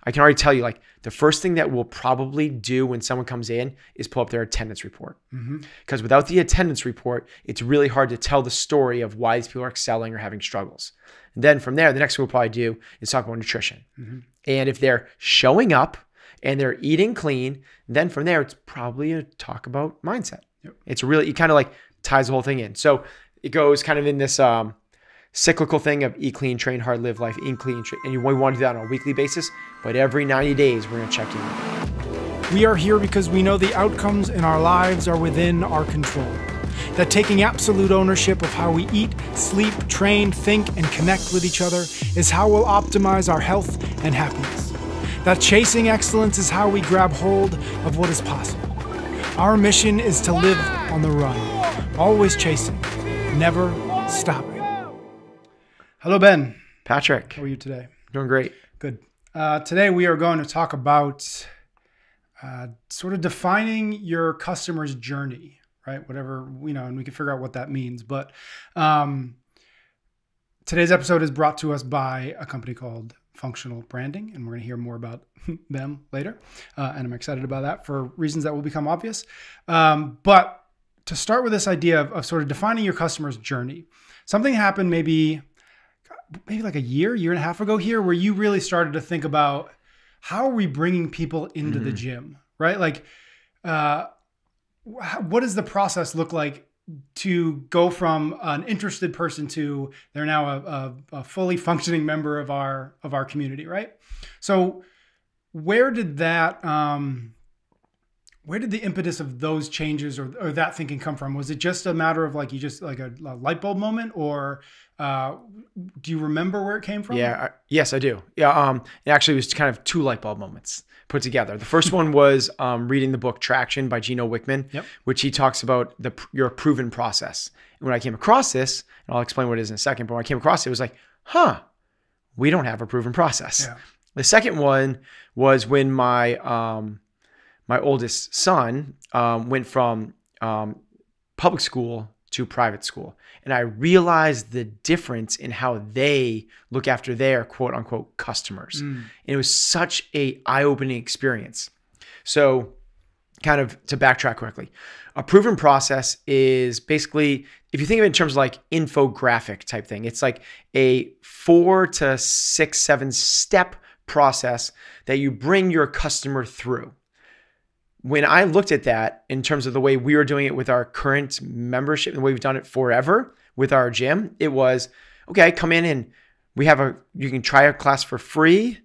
I can already tell you, like, the first thing that we'll probably do when someone comes in is pull up their attendance report. Because without the attendance report, it's really hard to tell the story of why these people are excelling or having struggles. And then from there, the next thing we'll probably do is talk about nutrition. And if they're showing up and they're eating clean, then from there, it's probably a talk about mindset. It's really, it kind of like ties the whole thing in. So it goes kind of in this cyclical thing of eat clean, train hard, live life, eat clean, and we want to do that on a weekly basis, but every 90 days, we're going to check in. We are here because we know the outcomes in our lives are within our control. That taking absolute ownership of how we eat, sleep, train, think, and connect with each other is how we'll optimize our health and happiness. That chasing excellence is how we grab hold of what is possible. Our mission is to live on the run, always chasing, never stopping. Hello, Ben. Patrick. How are you today? Doing great. Good. Today we are going to talk about sort of defining your customer's journey, right? Whatever, and we can figure out what that means. But today's episode is brought to us by a company called Functional Branding, and we're going to hear more about them later. And I'm excited about that for reasons that will become obvious. But to start with this idea of sort of defining your customer's journey, something happened maybe like a year and a half ago here, where you really started to think about how are we bringing people into the gym, right? Like, what does the process look like to go from an interested person to they're now a fully functioning member of our community, right? So where did the impetus of those changes or that thinking come from? Was it just a matter of like, you just like a light bulb moment, or do you remember where it came from? Yeah. Yes, I do. Yeah. It actually was kind of two light bulb moments put together. The first one was reading the book Traction by Gino Wickman, which he talks about your proven process. And when I came across this, and I'll explain what it is in a second, but when I came across it, it was like, we don't have a proven process. Yeah. The second one was when my oldest son went from public school to private school. And I realized the difference in how they look after their quote unquote customers. And it was such a eye-opening experience. So kind of to backtrack quickly, a proven process is basically, if you think of it in terms of like infographic type thing, it's like a 4 to 6, 7 step process that you bring your customer through. When I looked at that in terms of the way we were doing it with our current membership and the way we've done it forever with our gym, it was, okay, come in and you can try a class for free.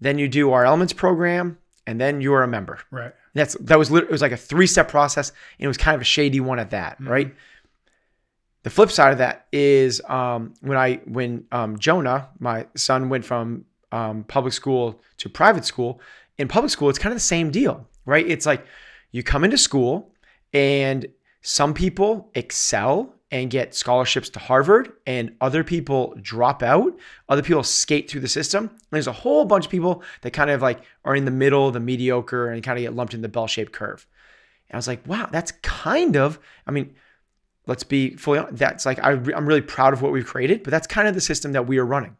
Then you do our elements program and then you're a member. Right. It was like a 3-step process, and it was kind of a shady one at that. Right. The flip side of that is when Jonah, my son, went from public school to private school. In public school, it's kind of the same deal. Right? It's like you come into school and some people excel and get scholarships to Harvard, and other people drop out. Other people skate through the system. And there's a whole bunch of people that kind of like are in the middle, the mediocre, and kind of get lumped in the bell-shaped curve. And I was like, wow, that's kind of, let's be fully honest. That's like, I'm really proud of what we've created, but that's kind of the system that we are running,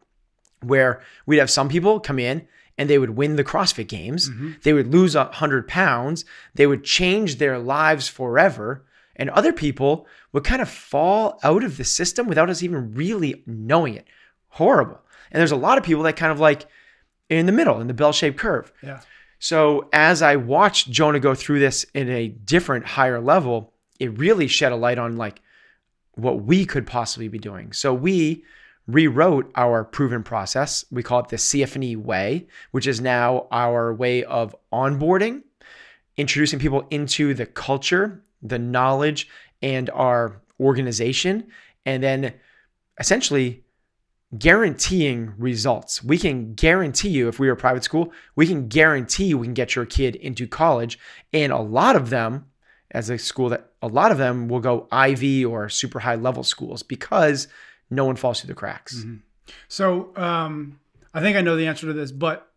where we'd have some people come in and they would win the CrossFit games. They would lose 100 pounds. They would change their lives forever. And other people would kind of fall out of the system without us even really knowing it. Horrible. And there's a lot of people that kind of like in the middle, in the bell-shaped curve. Yeah. So as I watched Jonah go through this in a different, higher level, it really shed a light on like what we could possibly be doing. So we rewrote our proven process. We call it the CFNE Way, which is now our way of onboarding, introducing people into the culture, the knowledge, and our organization, and then essentially guaranteeing results. We can guarantee you, if we were a private school, we can guarantee you we can get your kid into college. And a lot of them, as a school, that a lot of them will go Ivy or super high level schools because no one falls through the cracks. So I think I know the answer to this, but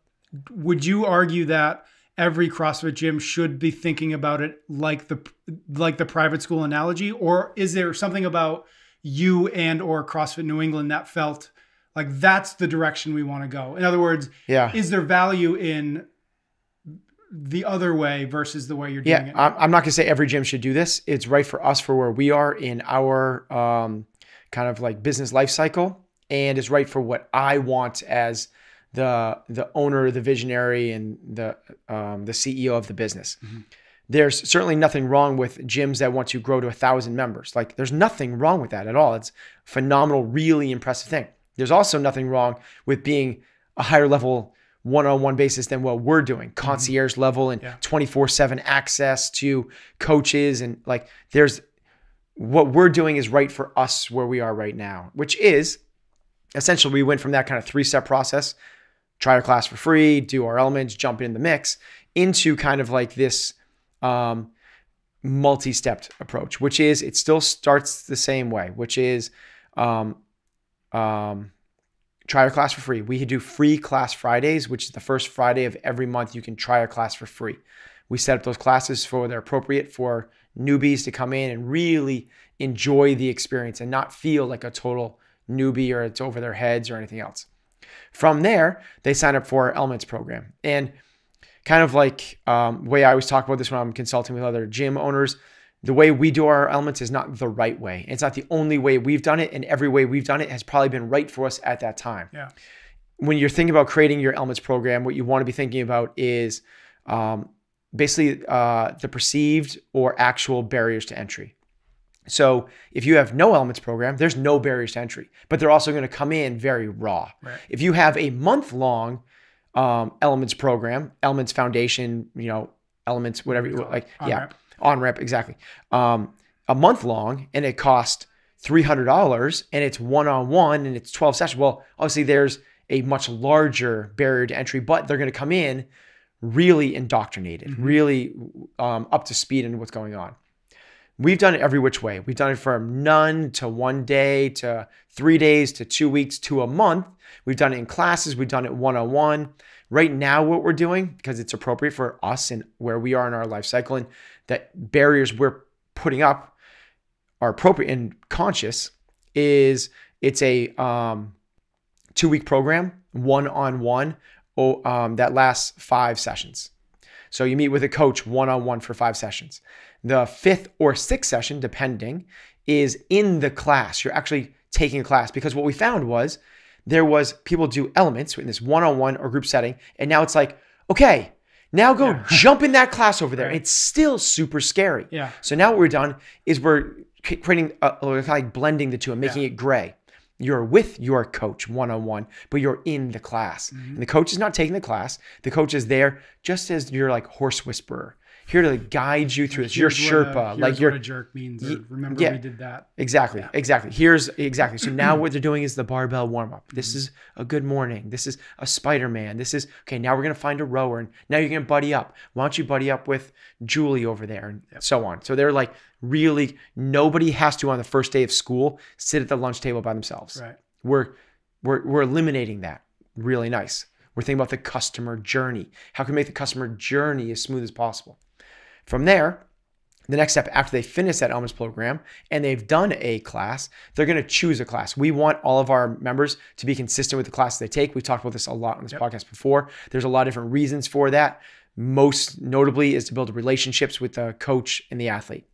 would you argue that every CrossFit gym should be thinking about it like the private school analogy? Or is there something about you and or CrossFit New England that felt Like that's the direction we want to go. In other words, is there value in the other way versus the way you're doing it? I'm not going to say every gym should do this. It's right for us for where we are in our kind of like business life cycle, and it's right for what I want as the owner, the visionary, and the CEO of the business. Mm-hmm. There's certainly nothing wrong with gyms that want to grow to 1,000 members. Like there's nothing wrong with that at all. It's a phenomenal, really impressive thing. There's also nothing wrong with being a higher level one-on-one basis than what we're doing, concierge level and 24/7 access to coaches. And like there's what we're doing is right for us where we are right now, which is essentially we went from that kind of 3-step process, try our class for free, do our elements, jump in the mix, into kind of like this multi-stepped approach, which is it still starts the same way, which is try our class for free. We do free class Fridays, which is the first Friday of every month. You can try our class for free. We set up those classes for they're appropriate for newbies to come in and really enjoy the experience and not feel like a total newbie or it's over their heads or anything else. From there, they sign up for our Elements program. And kind of like way I always talk about this when I'm consulting with other gym owners, the way we do our Elements is not the right way. It's not the only way we've done it, and every way we've done it has probably been right for us at that time. Yeah. When you're thinking about creating your Elements program, what you want to be thinking about is basically the perceived or actual barriers to entry. So if you have no Elements program, there's no barriers to entry, but they're also going to come in very raw. Right. If you have a month-long Elements program, Elements Foundation, Elements, whatever you like, on-ramp, exactly. A month long, and it costs $300, and it's one-on-one, and it's 12 sessions. Well, obviously there's a much larger barrier to entry, but they're going to come in really indoctrinated, really up to speed in what's going on. We've done it every which way. We've done it from none to 1 day to 3 days to 2 weeks to a month. We've done it in classes. We've done it one-on-one. Right now, what we're doing, because it's appropriate for us and where we are in our life cycle, and that barriers we're putting up are appropriate and conscious, is it's a 2-week program, one-on-one, that lasts 5 sessions. So you meet with a coach one-on-one for 5 sessions. The 5th or 6th session, depending, is in the class. You're actually taking a class, because what we found was there was people do Elements in this one-on-one or group setting. And now it's like, okay, now go jump in that class over there. Right. It's still super scary. Yeah. So now what we're done is we're creating like blending the two and making it gray. You're with your coach one-on-one, but you're in the class. And the coach is not taking the class. The coach is there just as your like horse whisperer, here to guide you through this. Your Sherpa, like what a jerk means. Remember we did that. Exactly. Exactly. So now what they're doing is the barbell warm up. This is a good morning. This is a Spider-Man. This is, okay, now we're going to find a rower, and now you're going to buddy up. Why don't you buddy up with Julie over there, and so on. So they're like, really, nobody has to on the first day of school sit at the lunch table by themselves. Right. We're eliminating that. Really nice. We're thinking about the customer journey. How can we make the customer journey as smooth as possible? From there, the next step after they finish that Elements program and they've done a class, they're going to choose a class. We want all of our members to be consistent with the classes they take. We've talked about this a lot on this podcast before. There's a lot of different reasons for that. Most notably is to build relationships with the coach and the athlete.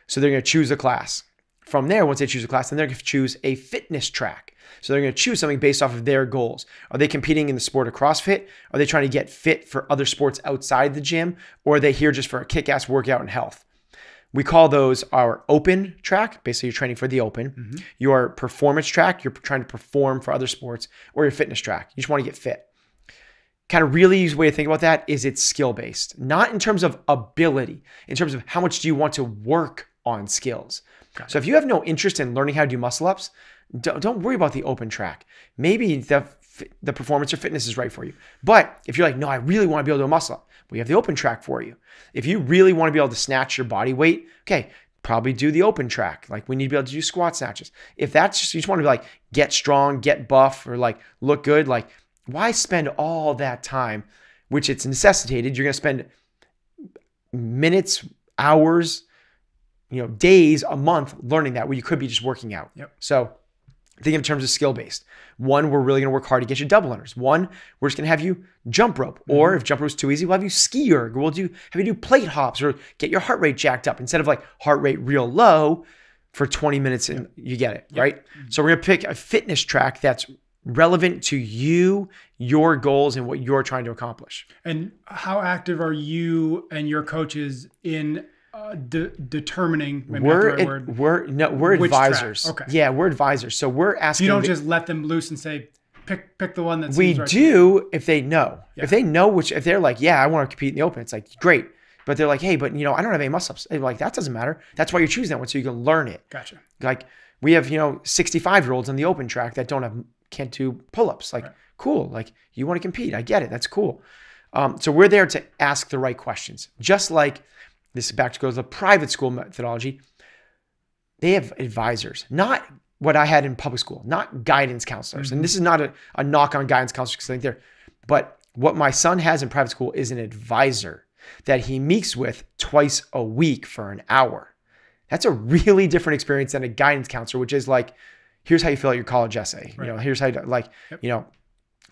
So they're going to choose a class. From there, once they choose a class, then they're going to choose a fitness track. So they're going to choose something based off of their goals. Are they competing in the sport of CrossFit? Are they trying to get fit for other sports outside the gym? Or are they here just for a kick-ass workout and health? We call those our open track. Basically, you're training for the open. Your performance track, you're trying to perform for other sports. Or your fitness track, you just want to get fit. Kind of really easy way to think about that is it's skill-based. Not in terms of ability, in terms of how much do you want to work on skills. So if you have no interest in learning how to do muscle-ups, don't worry about the open track. Maybe the performance or fitness is right for you. But if you're like, no, I really want to be able to do a muscle up, we have the open track for you. If you really want to be able to snatch your body weight, okay, probably do the open track. Like we need to be able to do squat snatches. If that's just, you just want to be like, get strong, get buff, or like look good, like why spend all that time, which it's necessitated. You're going to spend minutes, hours, days, a month learning that, where you could be just working out. So think in terms of skill-based. One, we're really going to work hard to get you double unders. One, we're just going to have you jump rope. Or if jump rope is too easy, we'll have you ski erg. We'll have you do plate hops or get your heart rate jacked up instead of like heart rate real low for 20 minutes and you get it, right? So we're going to pick a fitness track that's relevant to you, your goals, and what you're trying to accomplish. And how active are you and your coaches in determining? We're advisors. Okay. Yeah, we're advisors. So we're asking. You don't just let them loose and say, pick the one that seems we right. do if they know. Yeah. If they know if they're like, yeah, I want to compete in the open. It's like great, but they're like, hey, but I don't have any muscle ups. They're like, that doesn't matter. That's why you're choosing that one, so you can learn it. Gotcha. Like we have 65-year-olds on the open track that can't do pull-ups. Like cool. Like you want to compete. I get it. That's cool. So we're there to ask the right questions. Just like this is back to go to the private school methodology. They have advisors, not what I had in public school, not guidance counselors. And this is not a knock on guidance counselors because I think but what my son has in private school is an advisor that he meets with twice a week for an hour. That's a really different experience than a guidance counselor, which is like, here's how you fill out your college essay. Right. Here's how you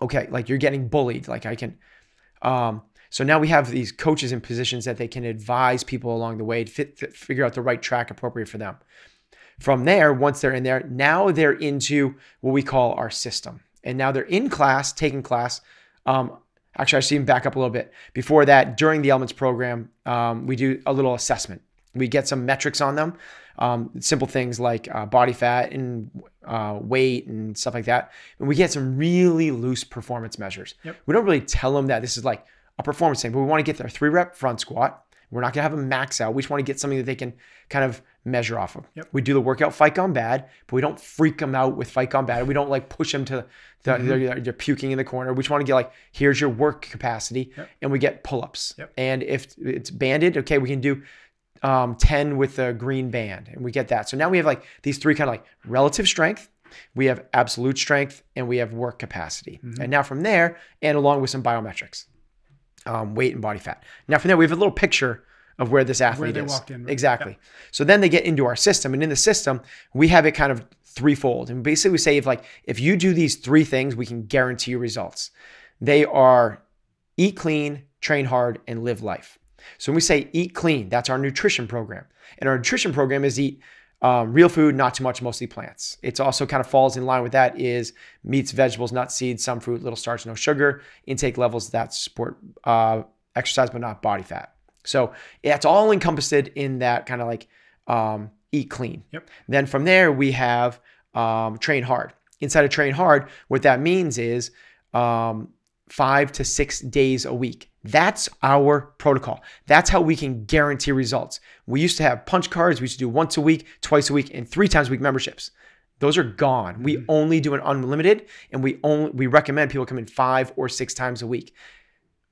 okay, like you're getting bullied. Like I can, so now we have these coaches in positions that they can advise people along the way to figure out the right track appropriate for them. From there, once they're in there, now they're into what we call our system. And now they're in class, taking class. Actually, I should even back up a little bit. Before that, during the Elements program, we do a little assessment. We get some metrics on them, simple things like body fat and weight and stuff like that. And we get some really loose performance measures. Yep. We don't really tell them that this is like a performance thing, but we want to get their 3-rep front squat. We're not going to have them max out. We just want to get something that they can kind of measure off of. Yep. We do the workout Fight Gone Bad, but we don't freak them out with Fight Gone Bad. We don't like push them to they're puking in the corner. We just want to get like, here's your work capacity. Yep. And we get pull-ups. Yep. And if it's banded, okay, we can do 10 with a green band and we get that. So now we have like these three kind of like relative strength, we have absolute strength, and we have work capacity. And now from there, and along with some biometrics, weight and body fat. Now from there, we have a little picture of where this athlete is. Walked in, right? Exactly. Yeah. So then they get into our system, and in the system, we have it kind of threefold. And basically we say if you do these three things, we can guarantee you results. They are eat clean, train hard, and live life. So when we say eat clean, that's our nutrition program. And our nutrition program is eat real food, not too much, mostly plants. It's also kind of falls in line with that is meats, vegetables, nuts, seeds, some fruit, little starch, no sugar. Intake levels that support exercise, but not body fat. So it's all encompassed in that kind of like eat clean. Yep. Then from there, we have train hard. Inside of train hard, what that means is 5 to 6 days a week. That's our protocol. That's how we can guarantee results. We used to have punch cards. We used to do once a week, twice a week, and 3 times a week memberships. Those are gone. We only do an unlimited, and we recommend people come in 5 or 6 times a week.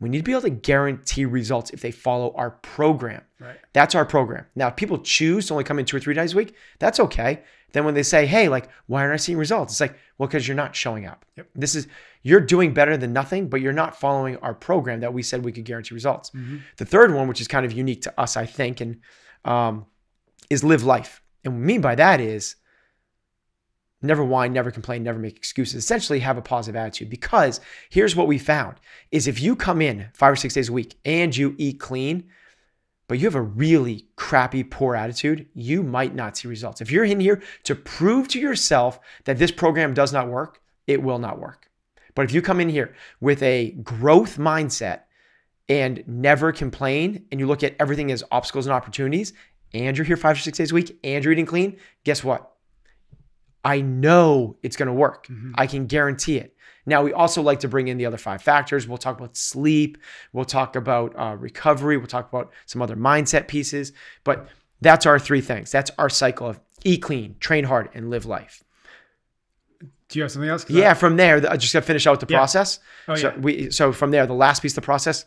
We need to be able to guarantee results if they follow our program. Right. That's our program. Now, if people choose to only come in 2 or 3 days a week, that's okay. Then when they say, hey, like, why aren't I seeing results? It's like, well, because you're not showing up. Yep. You're doing better than nothing, but you're not following our program that we said we could guarantee results. The third one, which is kind of unique to us, I think, and is live life. And what we mean by that is never whine, never complain, never make excuses. Essentially have a positive attitude, because here's what we found is if you come in 5 or 6 days a week and you eat clean, but you have a really crappy, poor attitude, you might not see results. If you're in here to prove to yourself that this program does not work, it will not work. But if you come in here with a growth mindset and never complain, and you look at everything as obstacles and opportunities, and you're here 5 or 6 days a week and you're eating clean, guess what? I know it's going to work. I can guarantee it. Now, we also like to bring in the other 5 factors. We'll talk about sleep. We'll talk about recovery. We'll talk about some other mindset pieces. But that's our 3 things. That's our cycle of eat clean, train hard, and live life. Do you have something else? Yeah, from there, I just got to finish out the process. Oh, so from there, the last piece of the process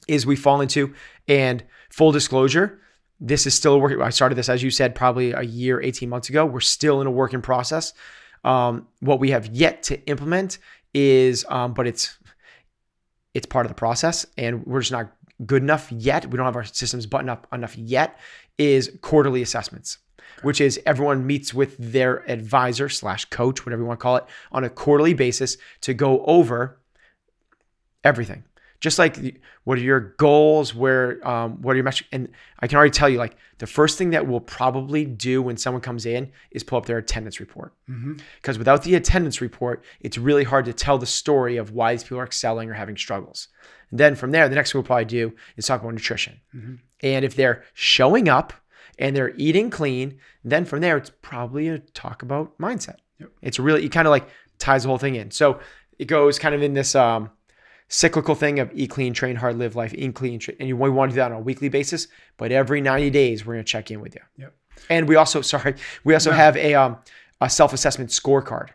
is we fall into, and full disclosure, this is still a work. I started this, as you said, probably a year, 18 months ago. We're still in a work in process. What we have yet to implement is, but it's part of the process, and we're just not good enough yet. We don't have our systems buttoned up enough yet, is quarterly assessments. which is everyone meets with their advisor / coach, whatever you want to call it, on a quarterly basis to go over everything. Just like what are your goals, what are your metrics? And I can already tell you, like, the first thing that we'll probably do when someone comes in is pull up their attendance report. Because without the attendance report, it's really hard to tell the story of why these people are excelling or having struggles. And then from there, the next thing we'll probably do is talk about nutrition. And if they're showing up and they're eating clean, then from there, it's probably a talk about mindset. It's really, it kind of like ties the whole thing in. So it goes kind of in this cyclical thing of eat clean, train hard, live life, eat clean, and we want to do that on a weekly basis. But every 90 days, we're going to check in with you. And we also, have a self-assessment scorecard.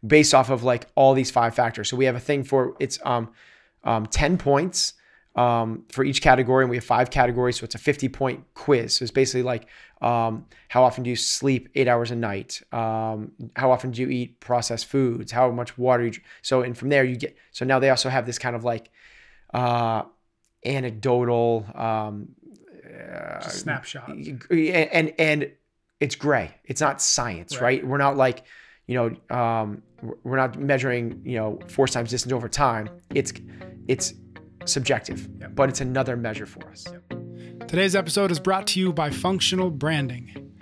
Based off of like all these 5 factors. So we have a thing for, it's 10 points for each category, and we have 5 categories. So it's a 50-point quiz. So it's basically like, how often do you sleep 8 hours a night? How often do you eat processed foods? How much water you drink? So, and from there you get, so now they also have this kind of like, anecdotal, snapshot. And it's gray. It's not science, right? We're not like, we're not measuring, force times distance over time. It's subjective, but it's another measure for us. Today's episode is brought to you by Functional Branding.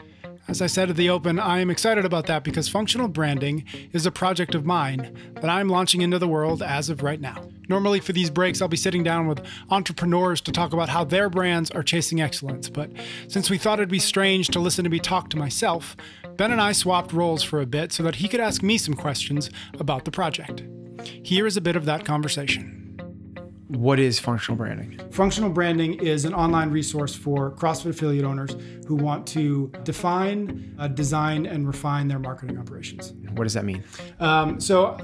As I said at the open, I am excited about that because functional branding is a project of mine that I'm launching into the world as of right now. Normally for these breaks, I'll be sitting down with entrepreneurs to talk about how their brands are chasing excellence. But since we thought it'd be strange to listen to me talk to myself, Ben and I swapped roles for a bit so that he could ask me some questions about the project. Here is a bit of that conversation. What is functional branding? Functional branding is an online resource for CrossFit affiliate owners who want to define, design, and refine their marketing operations. What does that mean? So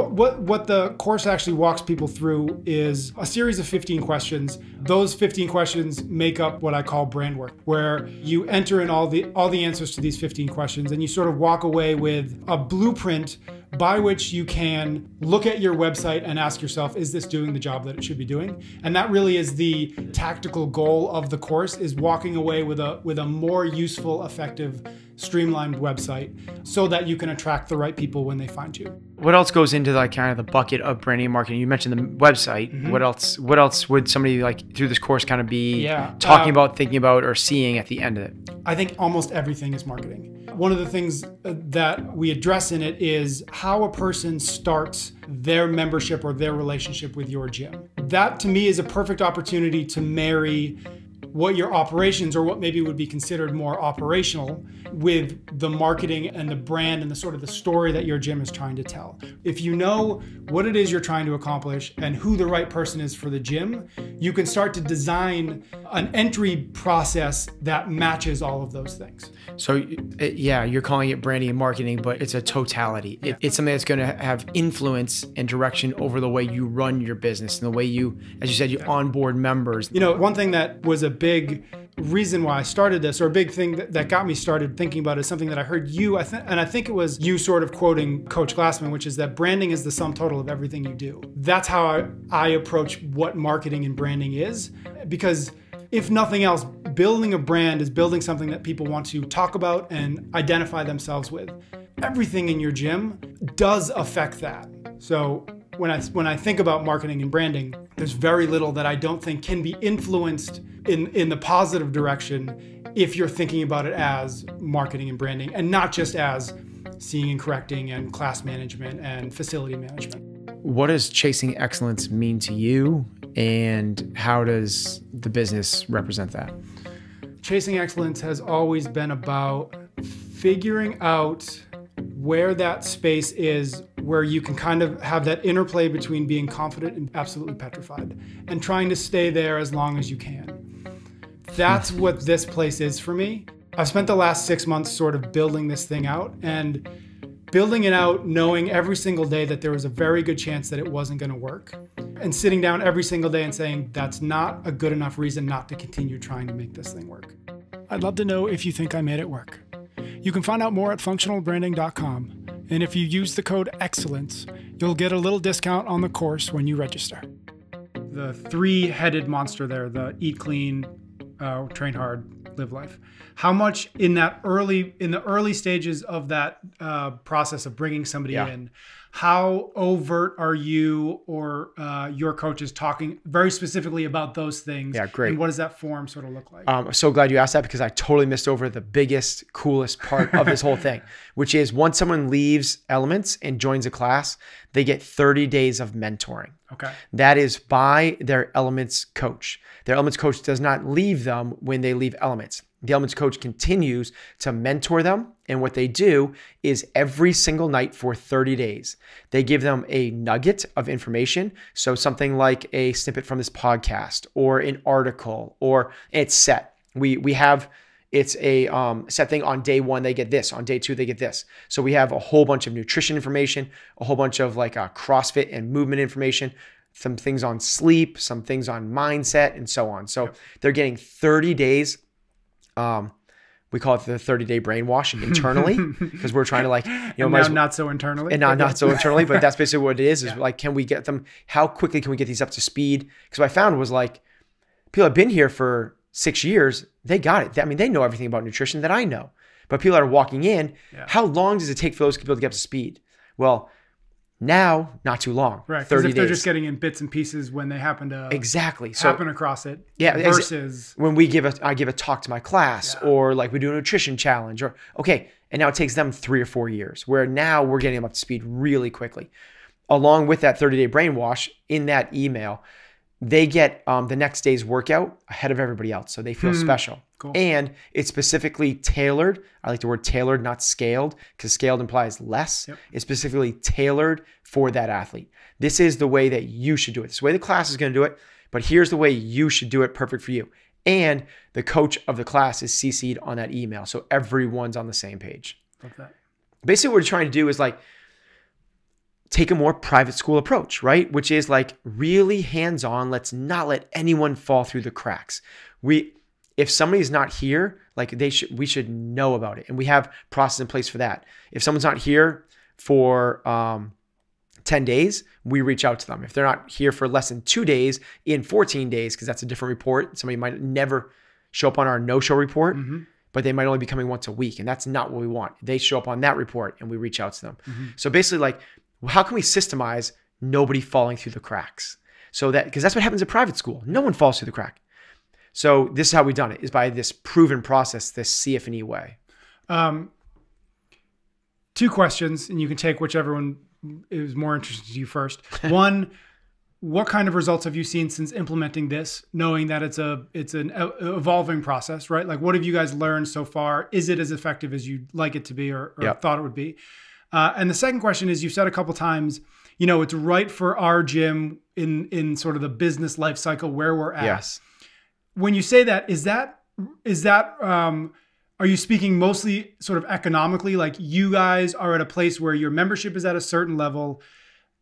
what the course actually walks people through is a series of 15 questions. Those 15 questions make up what I call brand work, where you enter in all the answers to these 15 questions, and you sort of walk away with a blueprint by which you can look at your website and ask yourself, is this doing the job that it should be doing? And that really is the tactical goal of the course, is walking away with a more useful, effective, streamlined website so that you can attract the right people when they find you. What else goes into like kind of the bucket of branding and marketing? You mentioned the website. What else would somebody like through this course kind of be talking about, thinking about, or seeing at the end of it? I think almost everything is marketing. One of the things that we address in it is how a person starts their membership or their relationship with your gym. That to me is a perfect opportunity to marry what your operations, or what maybe would be considered more operational, with the marketing and the brand and the sort of the story that your gym is trying to tell. If you know what it is you're trying to accomplish and who the right person is for the gym, you can start to design an entry process that matches all of those things. So yeah, you're calling it branding and marketing, but it's a totality. It's something that's going to have influence and direction over the way you run your business and the way you, as you said, you onboard members. One thing that was a big reason why I started this, or a big thing that got me started thinking about, is something that I heard you, and I think it was you sort of quoting Coach Glassman, which is that branding is the sum total of everything you do. That's how I approach what marketing and branding is, because if nothing else, building a brand is building something that people want to talk about and identify themselves with. Everything in your gym does affect that. So when I think about marketing and branding, there's very little that I don't think can be influenced in the positive direction if you're thinking about it as marketing and branding, and not just as seeing and correcting and class management and facility management. What does chasing excellence mean to you, and how does the business represent that? Chasing excellence has always been about figuring out where that space is, where you can kind of have that interplay between being confident and absolutely petrified, and trying to stay there as long as you can. That's what this place is for me. I've spent the last 6 months sort of building this thing out, and building it out knowing every single day that there was a very good chance that it wasn't going to work, and sitting down every single day and saying, that's not a good enough reason not to continue trying to make this thing work. I'd love to know if you think I made it work. You can find out more at functionalbranding.com. And if you use the code EXCELLENCE, you'll get a little discount on the course when you register. The 3-headed monster there, the eat clean, train hard, live life. How much in the early stages of that process of bringing somebody in, how overt are you or your coaches talking very specifically about those things? Yeah, great. And what does that form sort of look like? I'm so glad you asked that, because I totally missed over the biggest, coolest part of this whole thing, which is once someone leaves Elements and joins a class, they get 30 days of mentoring. Okay. That is by their Elements coach. Their Elements coach does not leave them when they leave Elements. The Elements coach continues to mentor them. And what they do is every single night for 30 days, they give them a nugget of information. So something like a snippet from this podcast or an article, or it's set. It's a set thing. On day 1, they get this. On day 2, they get this. So we have a whole bunch of nutrition information, a whole bunch of like CrossFit and movement information, some things on sleep, some things on mindset, and so on. So they're getting 30 days. We call it the 30-day brainwash internally, because we're trying to not so internally. And not so internally, but that's basically what it is like, can we get them, how quickly can we get these up to speed? Because what I found was like, people have been here for 6 years, they got it. I mean, they know everything about nutrition that I know. But people that are walking in, how long does it take for those people to get up to speed? Well, now, not too long. Right. Because if they're just getting in bits and pieces when they happen to happen across it. Yeah. Versus when I give a talk to my class, or like we do a nutrition challenge, or and now it takes them 3 or 4 years, where now we're getting them up to speed really quickly. Along with that 30-day brainwash, in that email, they get the next day's workout ahead of everybody else. So they feel special. Cool. And it's specifically tailored. I like the word tailored, not scaled, because scaled implies less. Yep. It's specifically tailored for that athlete. This is the way that you should do it. This is the way the class is going to do it, but here's the way you should do it, perfect for you. And the coach of the class is CC'd on that email, so everyone's on the same page. Love that. Basically, what we're trying to do is like take a more private school approach, right? Which is like really hands-on. Let's not let anyone fall through the cracks. If somebody's not here, like we should know about it. And we have process in place for that. If someone's not here for 10 days, we reach out to them. If they're not here for less than 2 days, in 14 days, because that's a different report. Somebody might never show up on our no-show report, but they might only be coming once a week. And that's not what we want. They show up on that report and we reach out to them. So basically, like, how can we systemize nobody falling through the cracks? So that, because that's what happens at private school. No one falls through the crack. So this is how we've done it, is by this proven process, this CFNE way. 2 questions, and you can take whichever one is more interesting to you first. One, what kind of results have you seen since implementing this, knowing that it's an evolving process, right? Like, what have you guys learned so far? Is it as effective as you'd like it to be, or thought it would be? And the second question is, you've said a couple times, it's right for our gym in sort of the business life cycle where we're at. Yes. When you say that, are you speaking mostly sort of economically? Like, you guys are at a place where your membership is at a certain level,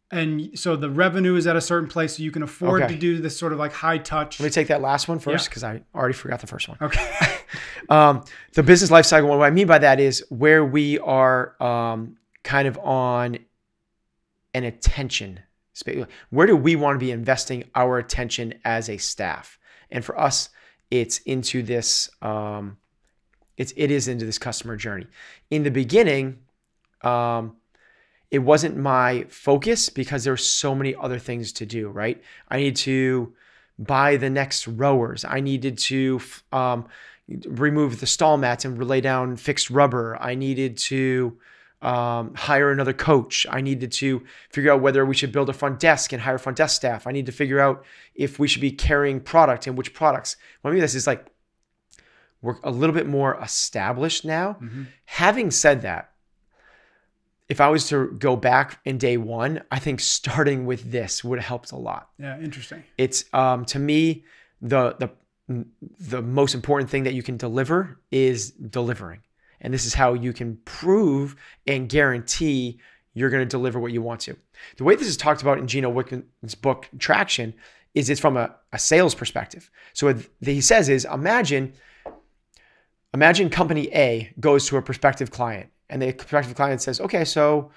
and so the revenue is at a certain place, so you can afford to do this sort of like high touch. Let me take that last one first, because I already forgot the first one. Okay. The business life cycle, what I mean by that is where we are kind of on an attention space. Where do we want to be investing our attention as a staff? And for us, it's into this, it is into this customer journey. In the beginning, it wasn't my focus because there were so many other things to do, right? I needed to buy the next rowers. I needed to remove the stall mats and lay down fixed rubber. I needed to hire another coach. I needed to figure out whether we should build a front desk and hire front desk staff. I need to figure out if we should be carrying product and which products. What I mean, this is like, we're a little bit more established now. Having said that, if I was to go back in day 1, I think starting with this would have helped a lot. Yeah, interesting. It's to me, the most important thing that you can deliver is delivering. And this is how you can prove and guarantee you're going to deliver what you want to. The way this is talked about in Gino Wickman's book, Traction, is it's from a sales perspective. So what he says is, imagine company A goes to a prospective client, and the prospective client says, okay, so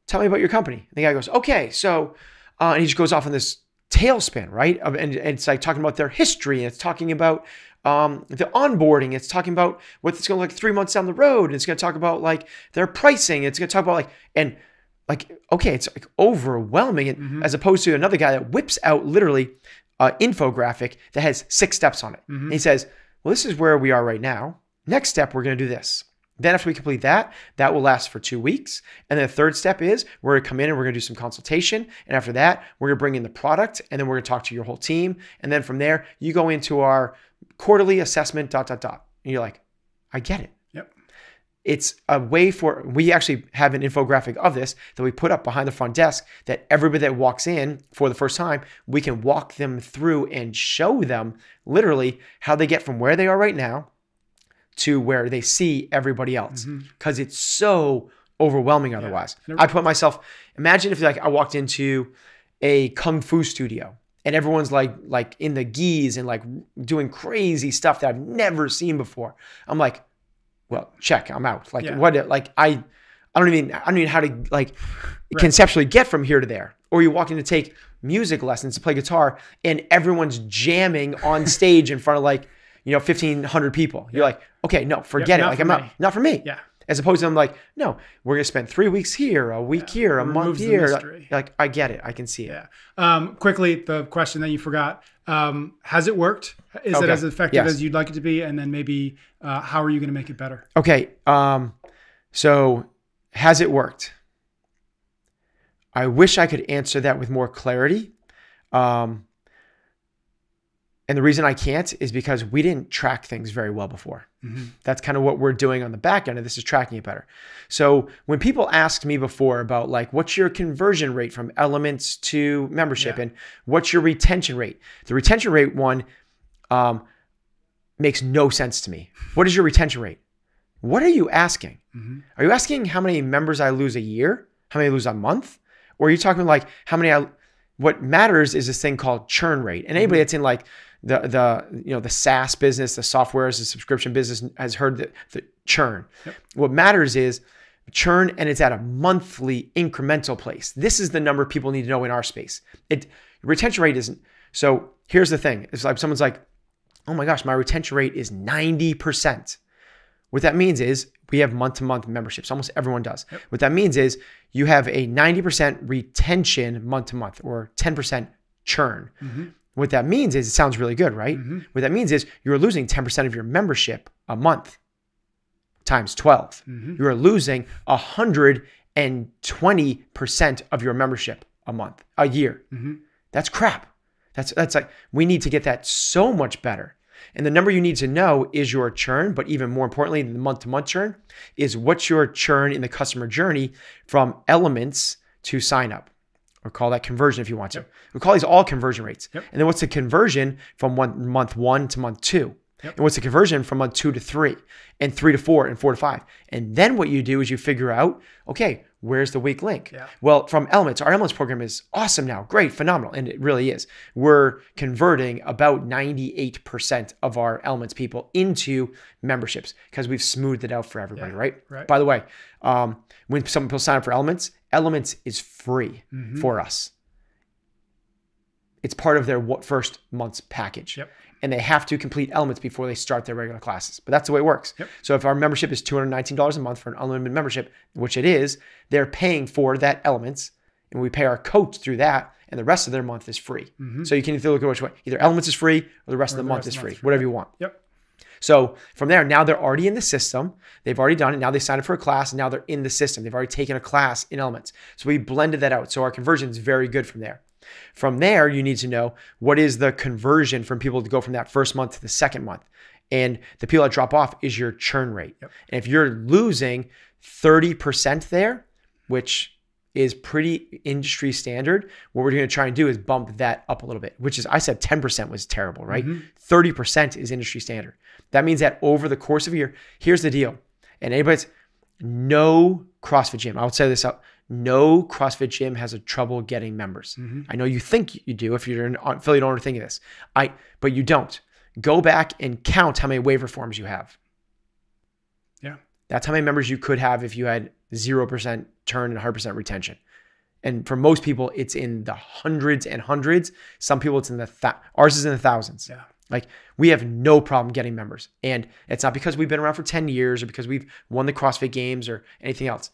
tell me about your company. And the guy goes, okay, so, and he just goes off on this tailspin, right? And it's like talking about their history, and it's talking about the onboarding. It's talking about what it's going to look like 3 months down the road. And it's going to talk about like their pricing. It's going to talk about okay, it's like overwhelming. And as opposed to another guy that whips out literally an infographic that has 6 steps on it. And he says, well, this is where we are right now. Next step, we're going to do this. Then after we complete that, that will last for 2 weeks. And then the third step is we're going to come in and we're going to do some consultation. And after that, we're going to bring in the product, and then we're going to talk to your whole team. And then from there, you go into our quarterly assessment, ... And you're like, I get it. Yep. It's a way we actually have an infographic of this that we put up behind the front desk that everybody that walks in for the first time, we can walk them through and show them literally how they get from where they are right now to where they see everybody else, because it's so overwhelming otherwise. I put myself, imagine if like I walked into a Kung Fu studio and everyone's like in the gis and like doing crazy stuff that I've never seen before. I'm like, well, check, I'm out. Like what, like I don't even know how to like conceptually get from here to there. Or you walk in to take music lessons to play guitar and everyone's jamming on stage in front of like, 1,500 people. You're like, okay, no, forget it. Like I'm not for me. Yeah. As opposed to I'm like, no, we're going to spend 3 weeks here, a week here, a month here. Like I get it. I can see it. Yeah. Quickly, the question that you forgot, has it worked? Is it as effective as you'd like it to be? And then maybe how are you going to make it better? Okay. So has it worked? I wish I could answer that with more clarity. And the reason I can't is because we didn't track things very well before. That's kind of what we're doing on the back end, and this is tracking it better. So when people asked me before about like, what's your conversion rate from elements to membership and what's your retention rate? The retention rate one makes no sense to me. What is your retention rate? What are you asking? Are you asking how many members I lose a year? How many I lose a month? Or are you talking like how many what matters is this thing called churn rate. And anybody that's in like the SaaS business, the software as a subscription business has heard the churn. What matters is churn, and it's at a monthly incremental place. This is the number people need to know in our space. Retention rate isn't. So here's the thing. It's like someone's like, oh my gosh, my retention rate is 90%. What that means is we have month-to-month memberships. Almost everyone does. What that means is you have a 90% retention month-to-month or 10% churn. What that means is, it sounds really good, right? What that means is you're losing 10% of your membership a month times 12. You're losing 120% of your membership a year. That's crap. That's like, we need to get that so much better. And the number you need to know is your churn, but even more importantly than the month-to-month churn is what's your churn in the customer journey from elements to sign up. Or call that conversion if you want to. We'll call these all conversion rates. And then what's the conversion from month 1 to month 2? And what's the conversion from month 2 to 3? And 3 to 4 and 4 to 5? And then what you do is you figure out, okay, where's the weak link? Well, from Elements, our Elements program is awesome now. Great, phenomenal. And it really is. We're converting about 98% of our Elements people into memberships because we've smoothed it out for everybody, right? By the way, when some people sign up for Elements is free for us. It's part of their first month's package. And they have to complete Elements before they start their regular classes. But that's the way it works. So if our membership is $219 a month for an unlimited membership, which it is, they're paying for that Elements, and we pay our coach through that, and the rest of their month is free. So you can either look at which way. Either Elements is free or the rest of the month is free, whatever you want. So from there, now they're already in the system. They've already done it. Now they signed up for a class, and now they're in the system. They've already taken a class in Elements. So we blended that out. So our conversion is very good from there. From there, you need to know what is the conversion from people to go from that first month to the second month. And the people that drop off is your churn rate. And if you're losing 30% there, which is pretty industry standard, what we're going to try and do is bump that up a little bit, which is, I said 10% was terrible, right? 30% is industry standard. That means that over the course of a year, here's the deal. And anybody's, no CrossFit gym, I would say this out, no CrossFit gym has a trouble getting members. I know you think you do if you're an affiliate owner thinking this, but you don't. Go back and count how many waiver forms you have. That's how many members you could have if you had 0% churn and 100% retention. And for most people, it's in the hundreds and hundreds. Some people, it's in ours is in the thousands. Yeah. Like we have no problem getting members. And it's not because we've been around for 10 years or because we've won the CrossFit Games or anything else.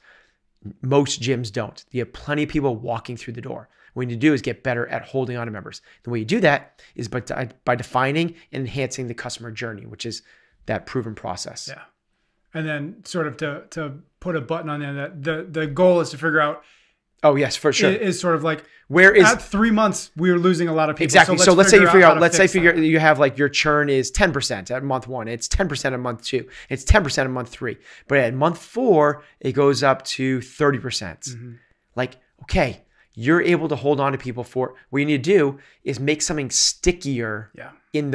Most gyms don't. You have plenty of people walking through the door. What you need to do is get better at holding on to members. The way you do that is by defining and enhancing the customer journey, which is that proven process. Yeah. And then sort of to put a button on there, that the goal is to figure out. Oh yes, for sure. Is sort of like where is at 3 months we were losing a lot of people. Exactly. So let's say you figure out. Let's say you have like your churn is 10% at month 1. It's 10% at month 2. It's 10% at month 3. But at month 4, it goes up to 30%. Mm-hmm. Like okay, you're able to hold on to people for. What you need to do is make something stickier. Yeah. In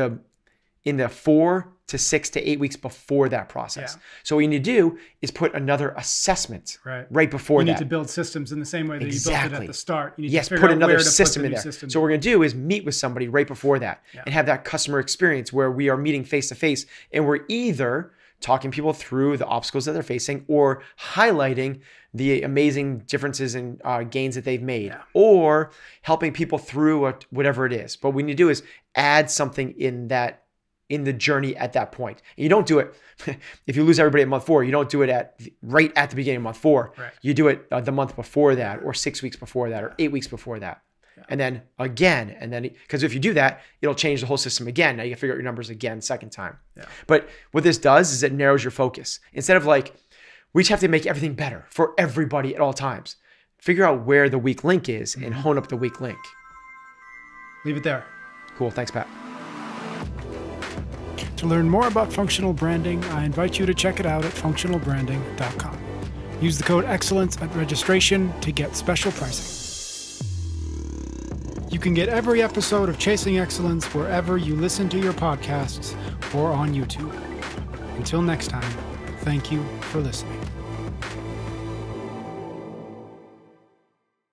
the 4 to 6 to 8 weeks before that process. Yeah. So what you need to do is put another assessment right before that. You need to build systems in the same way that you built it at the start. You need to figure put out another where to system put in there. System so what we're going to do is meet with somebody right before that and have that customer experience where we are meeting face to face and we're either talking people through the obstacles that they're facing or highlighting the amazing differences and gains that they've made or helping people through whatever it is. But what we need to do is add something in the journey at that point. And you don't do it, if you lose everybody at month 4, you don't do it right at the beginning of month 4. Right. You do it the month before that or 6 weeks before that or 8 weeks before that. Yeah. And then again, because if you do that, it'll change the whole system again. Now you can figure out your numbers again, second time. Yeah. But what this does is it narrows your focus. Instead of like, we just have to make everything better for everybody at all times. Figure out where the weak link is and hone up the weak link. Leave it there. Cool. Thanks, Pat. To learn more about functional branding, I invite you to check it out at functionalbranding.com. Use the code EXCELLENCE at registration to get special pricing. You can get every episode of Chasing Excellence wherever you listen to your podcasts or on YouTube. Until next time, thank you for listening.